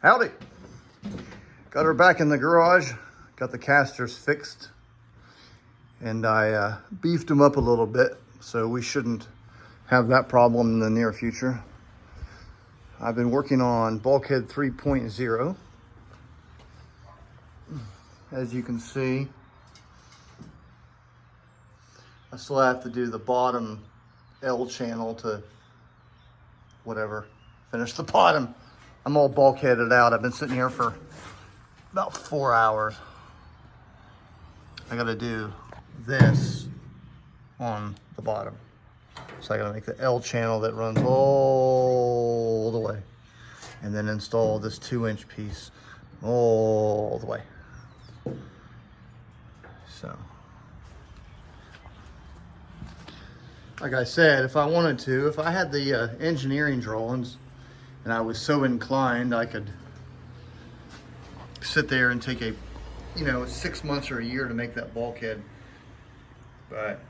Howdy. Got her back in the garage, got the casters fixed, and I beefed them up a little bit, so we shouldn't have that problem in the near future. I've been working on Bulkhead 3.0. As you can see, I still have to do the bottom L channel to whatever, finish the bottom. I'm all bulkheaded out. I've been sitting here for about 4 hours. I gotta do this on the bottom. So I gotta make the L channel that runs all the way, and then install this 2-inch piece all the way. So, like I said, if I wanted to, if I had the engineering drawings and I was so inclined, I could sit there and take 6 months or a year to make that bulkhead. But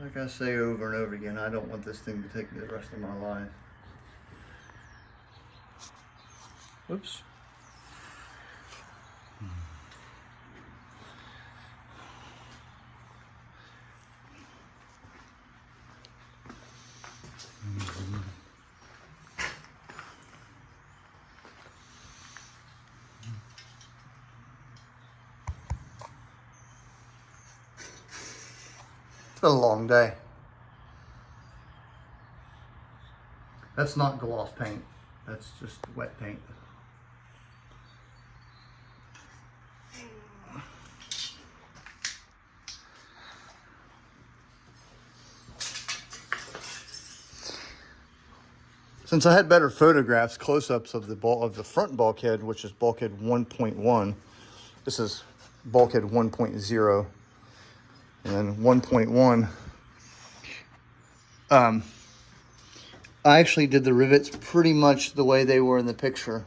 like I say over and over again, I don't want this thing to take me the rest of my life. Whoops. It's been a long day. That's not gloss paint. That's just wet paint. Since I had better photographs, close-ups of the front bulkhead, which is bulkhead 1.1. This is bulkhead 1.0. And then 1.1. I actually did the rivets pretty much the way they were in the picture.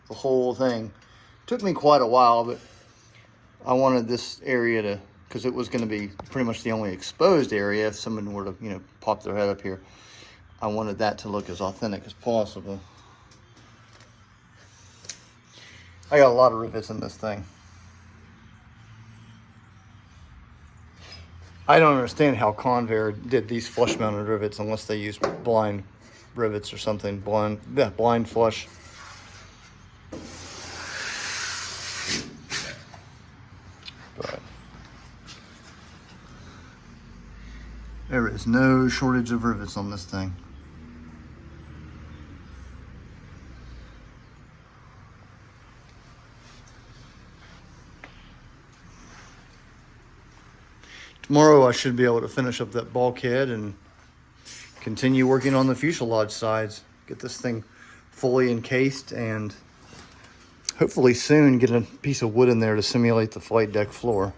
The whole thing. Took me quite a while, but I wanted this area to, because it was going to be pretty much the only exposed area if someone were to, pop their head up here. I wanted that to look as authentic as possible. I got a lot of rivets in this thing. I don't understand how Convair did these flush mounted rivets unless they used blind rivets or something. Blind flush. But there is no shortage of rivets on this thing. Tomorrow I should be able to finish up that bulkhead and continue working on the fuselage sides. Get this thing fully encased and hopefully soon get a piece of wood in there to simulate the flight deck floor.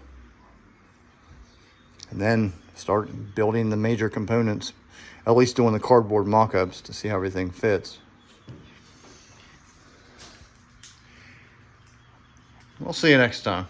And then start building the major components, at least doing the cardboard mock-ups to see how everything fits. We'll see you next time.